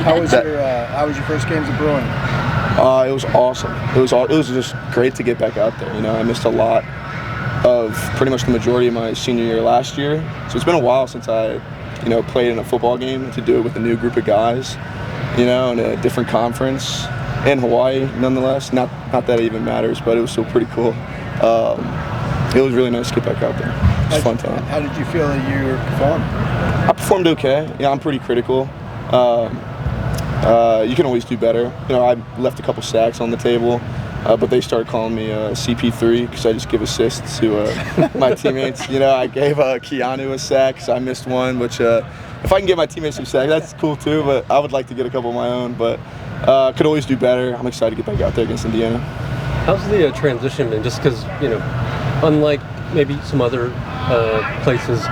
How was your first games of Bruin? It was awesome. It was just great to get back out there. I missed a lot of pretty much the majority of my senior year last year. So it's been a while since I, played in a football game. To do it with a new group of guys, in a different conference in Hawaii, nonetheless. Not that it even matters, but it was still pretty cool. It was really nice to get back out there. It was a fun time. How did you feel that you performed? I performed okay. I'm pretty critical. You can always do better. I left a couple sacks on the table, but they started calling me CP3 because I just give assists to my teammates. I gave Keanu a sack because I missed one, which if I can give my teammates some sacks, that's cool too, but I would like to get a couple of my own, but could always do better. I'm excited to get back out there against Indiana. How's the transition been? Just because, unlike maybe some other places,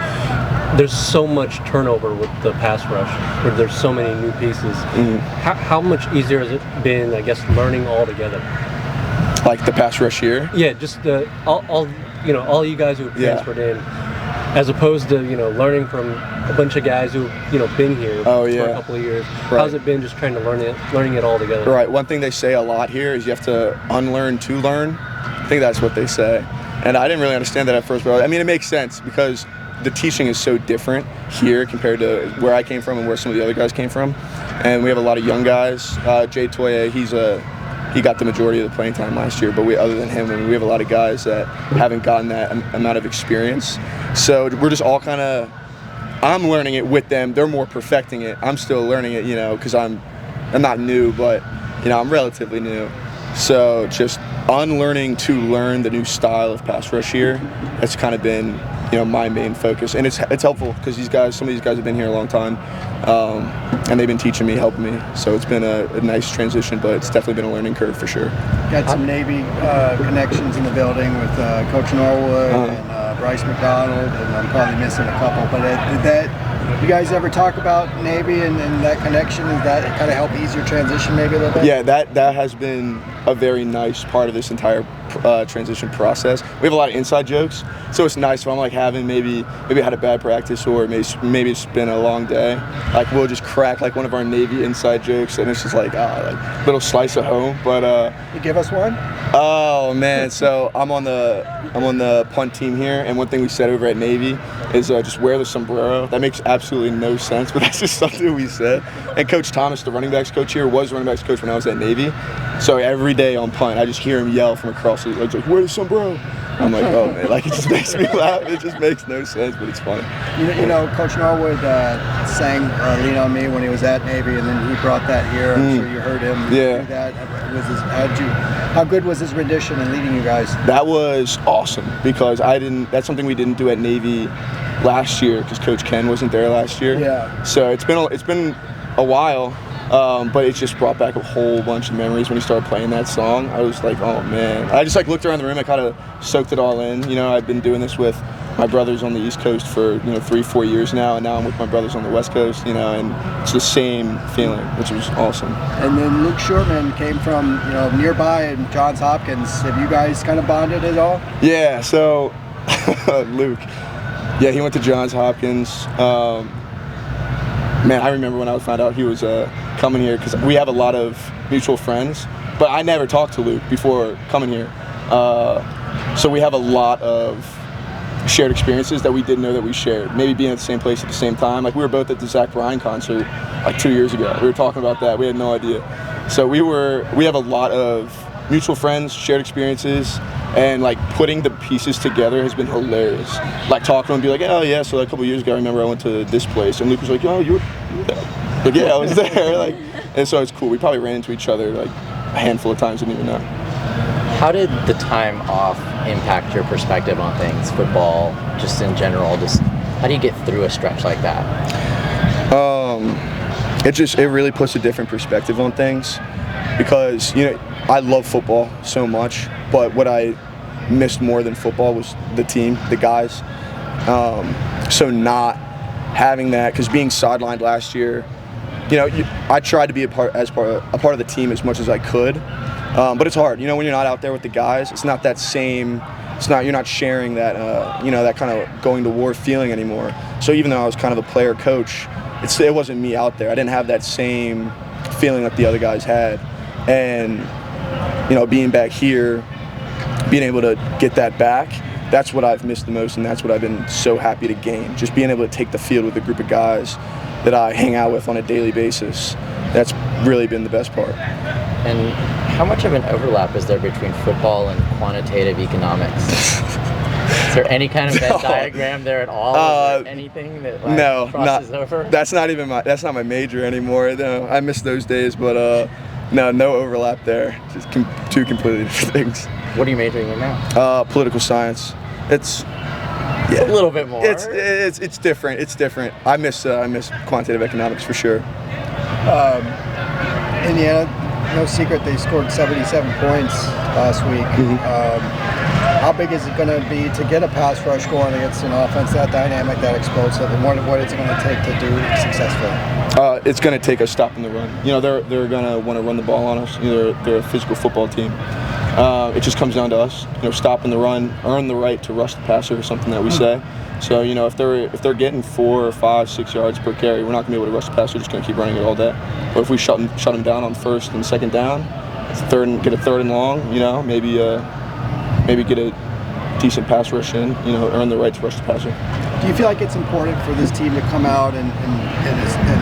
there's so much turnover with the pass rush, where there's so many new pieces. Mm-hmm. How much easier has it been, I guess, learning all together? Like the pass rush here? Yeah, just all you guys who have transferred in, as opposed to learning from a bunch of guys who've been here for a couple of years. Right. How's it been just trying to learning it all together? Right. One thing they say a lot here is you have to unlearn to learn. I think that's what they say, and I didn't really understand that at first, but it makes sense because the teaching is so different here compared to where I came from and where some of the other guys came from. And we have a lot of young guys. Jay Toye, he got the majority of the playing time last year, but other than him, we have a lot of guys that haven't gotten that amount of experience. So we're just all I'm learning it with them. They're more perfecting it. I'm still learning it, because I'm not new, but I'm relatively new. So just unlearning to learn the new style of pass rush here, that's kind of been my main focus, and it's helpful because some of these guys have been here a long time, and they've been teaching me, helping me. So it's been a nice transition, but it's definitely been a learning curve for sure. Got some Navy connections in the building with Coach Norwood and Bryce McDonald, and I'm probably missing a couple. But you guys ever talk about Navy and that connection? Does that kind of help ease your transition maybe a little bit? Yeah, that has been a very nice part of this entire transition process. We have a lot of inside jokes, so it's nice if I'm having maybe I had a bad practice or maybe it's been a long day. We'll just crack one of our Navy inside jokes, and it's just little slice of home. But you give us one? Oh man, so I'm on the punt team here, and one thing we said over at Navy is just wear the sombrero. That makes absolutely no sense, but that's just something we said. And Coach Thomas, the running backs coach here, was running backs coach when I was at Navy. So every day on punt, I just hear him yell from across the legs, wear the sombrero. I'm like, oh man, it just makes me laugh. It just makes no sense, but it's funny. Coach Norwood sang "Lean on Me" when he was at Navy, and then he brought that here. I'm sure you heard him do that. How good was his rendition in leading you guys? That was awesome because that's something we didn't do at Navy last year because Coach Ken wasn't there last year. Yeah. So it's been a while. But it just brought back a whole bunch of memories when he started playing that song. I was like, oh man. I just looked around the room, I kind of soaked it all in. I've been doing this with my brothers on the East Coast for 3-4 years now, and now I'm with my brothers on the West Coast, and it's the same feeling, which was awesome. And then Luke Shortman came from nearby in Johns Hopkins. Have you guys kind of bonded at all? Yeah, so Luke, he went to Johns Hopkins. Man, I remember when I found out he was coming here because we have a lot of mutual friends, but I never talked to Luke before coming here. So we have a lot of shared experiences that we didn't know that we shared. Maybe being at the same place at the same time. We were both at the Zach Bryan concert 2 years ago. We were talking about that. We had no idea. So we have a lot of mutual friends, shared experiences, and putting the pieces together has been hilarious. Talking to him, be like, oh yeah, so a couple years ago, I remember I went to this place, and Luke was like, oh, you were there? Yeah, I was there. And so it's cool. We probably ran into each other a handful of times, didn't even know. How did the time off impact your perspective on things, football, just in general? Just how do you get through a stretch like that? It really puts a different perspective on things because I love football so much, but what I missed more than football was the team, the guys. So not having that, because being sidelined last year, I tried to be a part of the team as much as I could, but it's hard. When you're not out there with the guys, it's not that same. You're not sharing that that kind of going to war feeling anymore. So even though I was kind of a player coach, it wasn't me out there. I didn't have that same feeling that the other guys had. And, you know, being back here, being able to get that back, that's what I've missed the most, and that's what I've been so happy to gain. Just being able to take the field with a group of guys that I hang out with on a daily basis. That's really been the best part. And how much of an overlap is there between football and quantitative economics? Is there any kind of Venn diagram there at all? Is there anything that crosses over? That's not my major anymore. No, I miss those days, but no overlap there. Just two completely different things. What are you majoring in now? Political science. It's a little bit more. It's different. It's different. I miss quantitative economics for sure. Indiana, no secret, they scored 77 points last week. How big is it going to be to get a pass rush going against an offense that dynamic, that explosive, and what is it going to take to do it successfully? It's going to take us stopping the run. You know, they're going to want to run the ball on us. You know, they're a physical football team. It just comes down to us, you know, stopping the run, earn the right to rush the passer is something that we say. So, you know, if they're getting 4 or 5, 6 yards per carry, we're not going to be able to rush the passer. We're just going to keep running it all day. But if we shut them down on first and second down, get a third and long, you know, maybe get a decent pass rush in, you know, earn the right to rush the passer. Do you feel like it's important for this team to come out and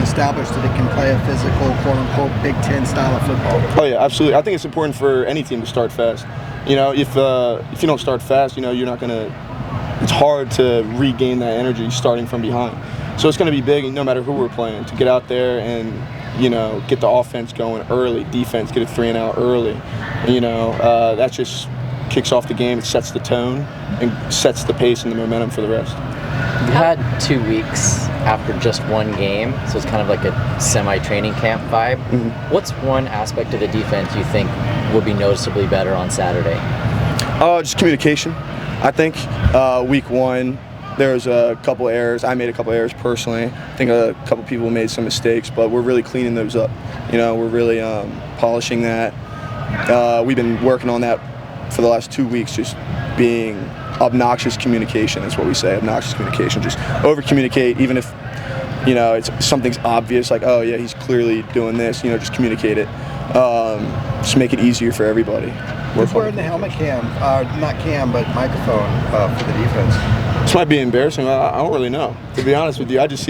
establish that it can play a physical, quote-unquote, Big Ten style of football? Oh, yeah, absolutely. I think it's important for any team to start fast. You know, if you don't start fast, you know, you're not going to – it's hard to regain that energy starting from behind. So it's going to be big, no matter who we're playing, to get out there and, you know, get the offense going early, defense, get a 3-and-out early. You know, that just kicks off the game. It sets the tone and sets the pace and the momentum for the rest. You had 2 weeks after just one game, so it's kind of like a semi-training camp vibe. What's one aspect of the defense you think will be noticeably better on Saturday? Just communication. I think week one, there was a couple errors. I made a couple errors personally. I think a couple people made some mistakes, but we're really cleaning those up. You know, we're really polishing that. We've been working on that for the last 2 weeks, just being obnoxious communication. That's what we say, obnoxious communication. Just over-communicate, even if, you know, something's obvious, like, oh, yeah, he's clearly doing this, you know, just communicate it. Just make it easier for everybody. Who's wearing the helmet cam? Not cam, but microphone for the defense. This might be embarrassing. I don't really know. To be honest with you, I just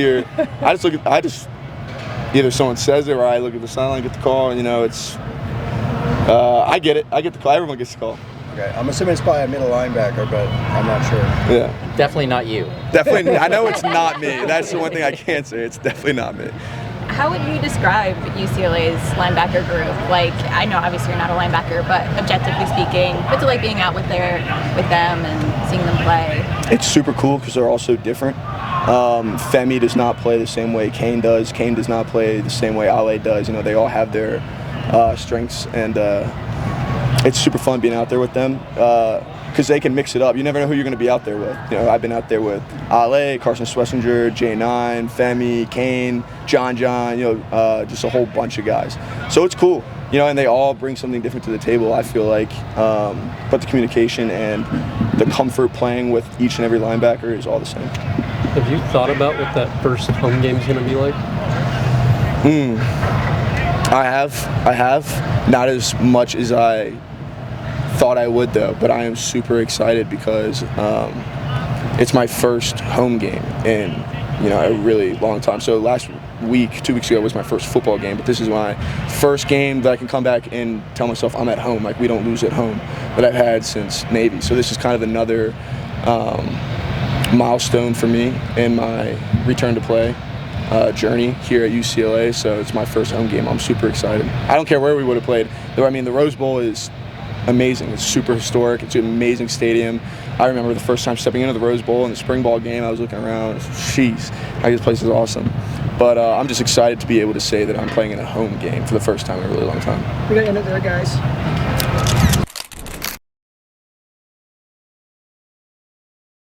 either someone says it or I look at the sideline, get the call, and, you know, it's, I get it. I get the call. Everyone gets the call. Okay, I'm assuming it's probably a middle linebacker, but I'm not sure. Yeah. Definitely not you. Definitely. I know it's not me. That's the one thing I can't say. It's definitely not me. How would you describe UCLA's linebacker group? Like, I know obviously you're not a linebacker, but objectively speaking, what's it like being out with them and seeing them play? It's super cool because they're all so different. Femi does not play the same way Kane does. Kane does not play the same way Ale does. You know, they all have their strengths, and it's super fun being out there with them because they can mix it up. You never know who you're going to be out there with. You know, I've been out there with Ale, Carson Schlesinger, J9, Femi, Kane, John, you know, just a whole bunch of guys. So it's cool, you know, and they all bring something different to the table, I feel like. But the communication and the comfort playing with each and every linebacker is all the same. Have you thought about what that first home game is going to be like? I have. Not as much as I thought I would, though, but I am super excited because it's my first home game in, you know, a really long time. So last week, 2 weeks ago, was my first football game, but this is my first game that I can come back and tell myself I'm at home, like we don't lose at home, that I've had since Navy. So this is kind of another milestone for me in my return to play journey here at UCLA. So it's my first home game. I'm super excited. I don't care where we would have played. I mean, the Rose Bowl is amazing. It's super historic. It's an amazing stadium. I remember the first time stepping into the Rose Bowl in the spring ball game. I was looking around. Jeez, this place is awesome. But I'm just excited to be able to say that I'm playing in a home game for the first time in a really long time. We got to end it there, guys.